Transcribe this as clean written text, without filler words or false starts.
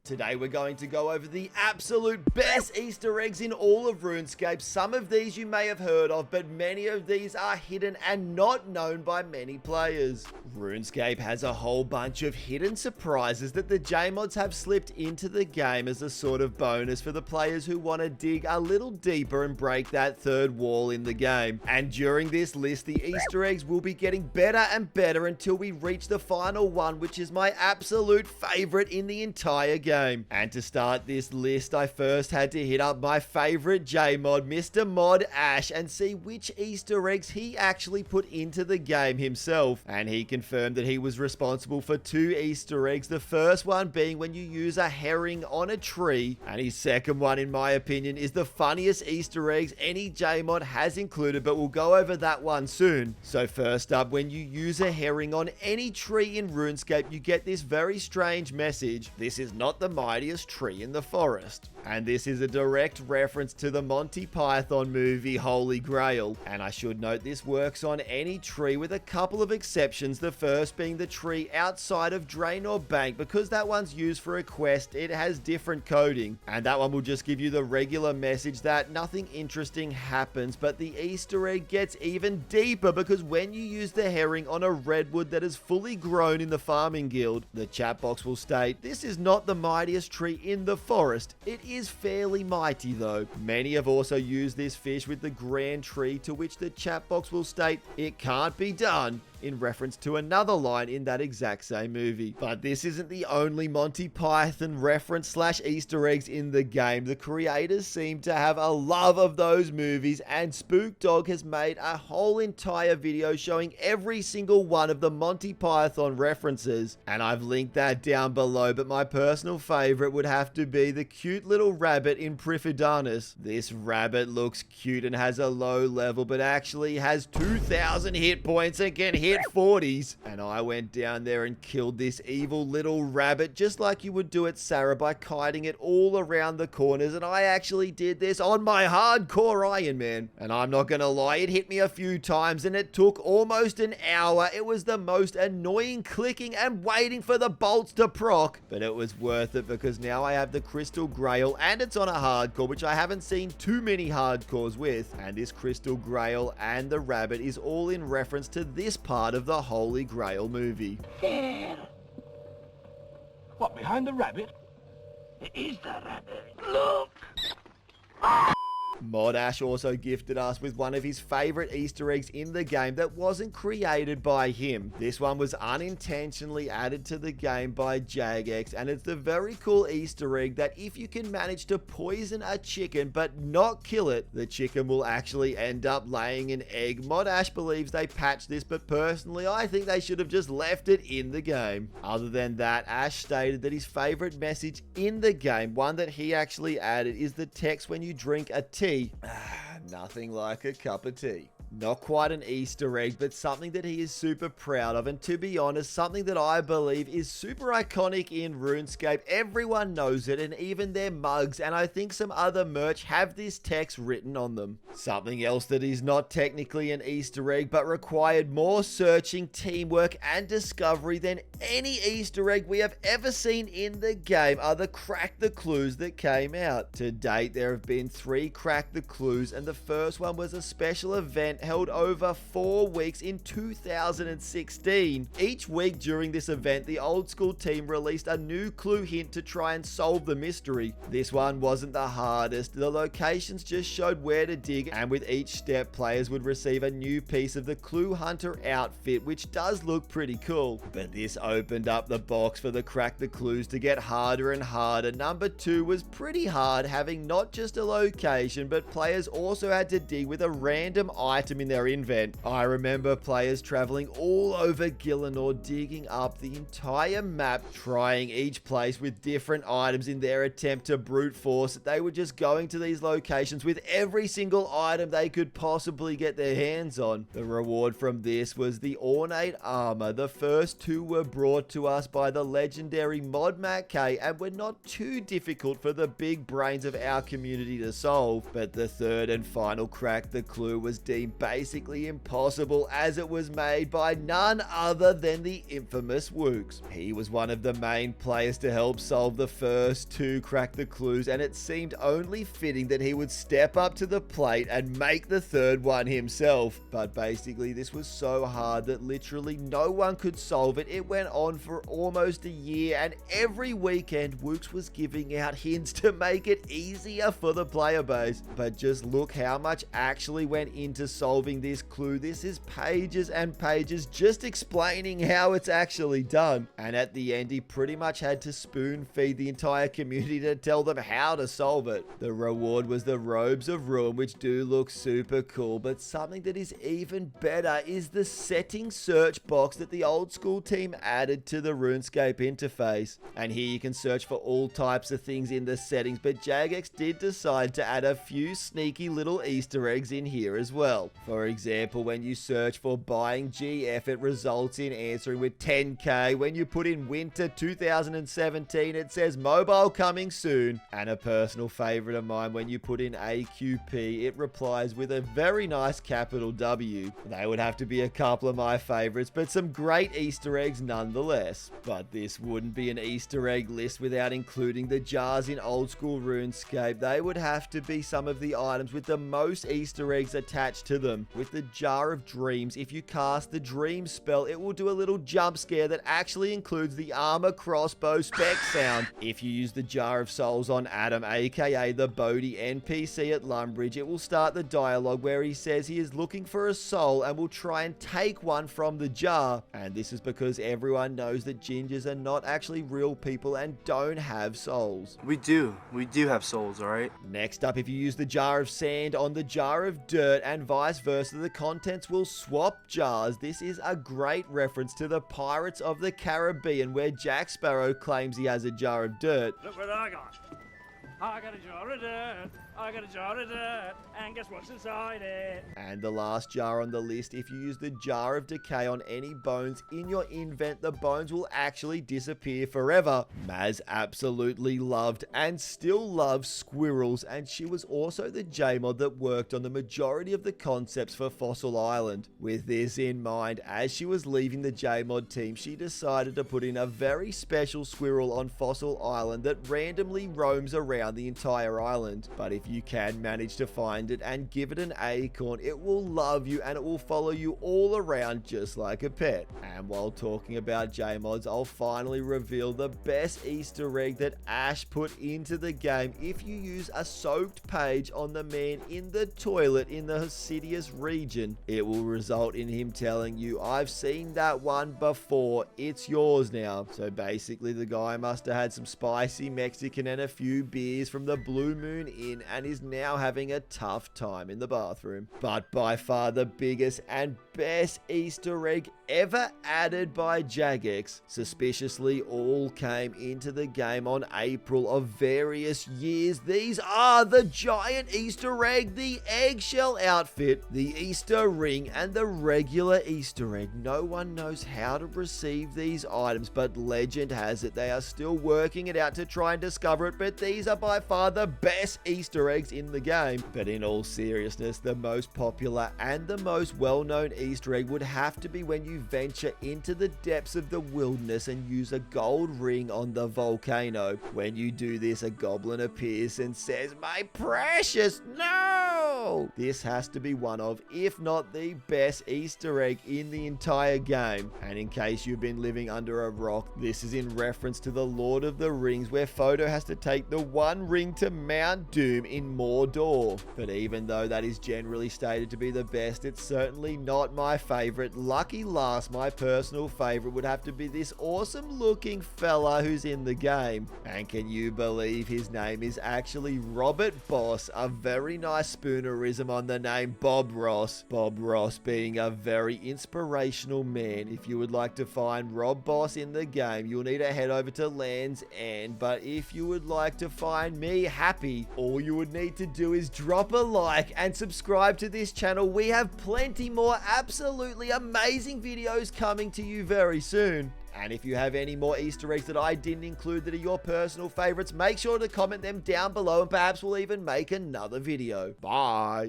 Today we're going to go over the absolute best Easter eggs in all of RuneScape. Some of these you may have heard of, but many of these are hidden and not known by many players. RuneScape has a whole bunch of hidden surprises that the J-mods have slipped into the game as a sort of bonus for the players who want to dig a little deeper and break that third wall in the game. And during this list, the Easter eggs will be getting better and better until we reach the final one, which is my absolute favorite in the entire game. And to start this list, I first had to hit up my favorite J-mod, Mr. Mod Ash, and see which Easter eggs he actually put into the game himself. And he confirmed that he was responsible for 2 Easter eggs, the first one being when you use a herring on a tree, and his second one, in my opinion, is the funniest Easter eggs any J-mod has included, but we'll go over that one soon. So first up, when you use a herring on any tree in RuneScape, you get this very strange message: "This is not the mightiest tree in the forest." And this is a direct reference to the Monty Python movie Holy Grail. And I should note this works on any tree with a couple of exceptions, the first being the tree outside of Drain or Bank, because that one's used for a quest. It has different coding, and that one will just give you the regular message that nothing interesting happens. But the Easter egg gets even deeper, because when you use the herring on a redwood that is fully grown in the farming guild, the chat box will state, "This is not the mightiest tree in the forest. It is fairly mighty though." Many have also used this fish with the grand tree, to which the chat box will state, "It can't be done," in reference to another line in that exact same movie. But this isn't the only Monty Python reference slash Easter eggs in the game. The creators seem to have a love of those movies, and Spook Dog has made a whole entire video showing every single one of the Monty Python references, and I've linked that down below. But my personal favorite would have to be the cute little rabbit in Priffidanus. This rabbit looks cute and has a low level, but actually has 2,000 hit points and can hit 40s. And I went down there and killed this evil little rabbit just like you would do at Sarah, by kiting it all around the corners. And I actually did this on my hardcore Iron Man, and I'm not gonna lie, it hit me a few times and it took almost an hour. It was the most annoying clicking and waiting for the bolts to proc, but it was worth it, because now I have the Crystal Grail and it's on a hardcore, which I haven't seen too many hardcores with. And this Crystal Grail and the rabbit is all in reference to this part of the Holy Grail movie. There. What, behind the rabbit? It is the rabbit. Look! Mod Ash also gifted us with one of his favorite Easter eggs in the game that wasn't created by him. This one was unintentionally added to the game by Jagex, and it's the very cool Easter egg that if you can manage to poison a chicken but not kill it, the chicken will actually end up laying an egg. Mod Ash believes they patched this, but personally I think they should have just left it in the game. Other than that, Ash stated that his favorite message in the game, one that he actually added, is the text when you drink a tea. Nothing like a cup of tea. Not quite an Easter egg, but something that he is super proud of, and to be honest, something that I believe is super iconic in RuneScape. Everyone knows it, and even their mugs and I think some other merch have this text written on them. Something else that is not technically an Easter egg, but required more searching, teamwork, and discovery than any Easter egg we have ever seen in the game are the Crack the Clues that came out. To date, there have been 3 Crack the Clues, and the first one was a special event held over 4 weeks in 2016. Each week during this event, the Oldschool team released a new clue hint to try and solve the mystery. This one wasn't the hardest. The locations just showed where to dig, and with each step, players would receive a new piece of the Clue Hunter outfit, which does look pretty cool. But this opened up the box for the Crack the Clues to get harder and harder. Number 2 was pretty hard, having not just a location, but players also had to dig with a random item in their invent. I remember players traveling all over Gillinor, digging up the entire map, trying each place with different items in their attempt to brute force it. They were just going to these locations with every single item they could possibly get their hands on. The reward from this was the ornate armor. The first 2 were brought to us by the legendary mod Mat K, and were not too difficult for the big brains of our community to solve. But the third and final Crack the Clue was deemed basically impossible, as it was made by none other than the infamous Woox. He was one of the main players to help solve the first 2 crack the clues, and it seemed only fitting that he would step up to the plate and make the 3rd one himself. But basically this was so hard that literally no one could solve it. It went on for almost a year, and every weekend Woox was giving out hints to make it easier for the player base. But just look how much actually went into solving this clue. This is pages and pages just explaining how it's actually done. And at the end, he pretty much had to spoon feed the entire community to tell them how to solve it. The reward was the Robes of Ruin, which do look super cool, but something that is even better is the settings search box that the Old School team added to the Runescape interface. And here you can search for all types of things in the settings, but Jagex did decide to add a few sneaky little Easter eggs in here as well. For example, when you search for buying GF, it results in answering with 10k. When you put in winter 2017, it says mobile coming soon. And a personal favorite of mine, when you put in AQP, it replies with a very nice capital W. They would have to be a couple of my favorites, but some great Easter eggs nonetheless. But this wouldn't be an Easter egg list without including the jars in Old School RuneScape. They would have to be some of the items with the most Easter eggs attached to them. With the Jar of Dreams, if you cast the Dream spell, it will do a little jump scare that actually includes the armor crossbow spec sound. If you use the Jar of Souls on Adam, aka the Bodhi NPC at Lumbridge, it will start the dialogue where he says he is looking for a soul and will try and take one from the jar. And this is because everyone knows that gingers are not actually real people and don't have souls. We do have souls, alright? Next up, if you use the Jar of Sand on the Jar of Dirt and vice versa, the contents will swap jars. This is a great reference to the Pirates of the Caribbean, where Jack Sparrow claims he has a jar of dirt. Look what I got. I got a jar of dirt. I got a jar of dirt. And guess what's inside it? And the last jar on the list, if you use the Jar of Decay on any bones in your invent, the bones will actually disappear forever. Maz absolutely loved and still loves squirrels, and she was also the J-mod that worked on the majority of the concepts for Fossil Island. With this in mind, as she was leaving the J-mod team, she decided to put in a very special squirrel on Fossil Island that randomly roams around the entire island. But if you can manage to find it and give it an acorn, it will love you and it will follow you all around just like a pet. And while talking about J-mods, I'll finally reveal the best Easter egg that Ash put into the game. If you use a soaked page on the man in the toilet in the Hosidius region, it will result in him telling you, "I've seen that one before, it's yours now." So basically the guy must have had some spicy Mexican and a few beers from the Blue Moon Inn and is now having a tough time in the bathroom. But by far the biggest and best Easter egg ever added by Jagex, suspiciously all came into the game on April of various years. These are the giant Easter egg, the eggshell outfit, the Easter ring, and the regular Easter egg. No one knows how to receive these items, but legend has it they are still working it out to try and discover it, but these are by far the best Easter eggs in the game. But in all seriousness, the most popular and the most well-known Easter egg would have to be when you venture into the depths of the wilderness and use a gold ring on the volcano. When you do this, a goblin appears and says, "My precious, no!" This has to be one of, if not the best Easter egg in the entire game. And in case you've been living under a rock, this is in reference to the Lord of the Rings, where Frodo has to take the one ring to Mount Doom in Mordor. But even though that is generally stated to be the best, it's certainly not my favorite. Lucky last, my personal favorite would have to be this awesome looking fella who's in the game. And can you believe his name is actually Robert Boss, a very nice spoonerism on the name Bob Ross. Bob Ross being a very inspirational man. If you would like to find Rob Boss in the game, you'll need to head over to Land's End. But if you would like to find me happy, all you would need to do is drop a like and subscribe to this channel. We have plenty more absolutely amazing videos coming to you very soon. And if you have any more Easter eggs that I didn't include that are your personal favorites, make sure to comment them down below and perhaps we'll even make another video. Bye.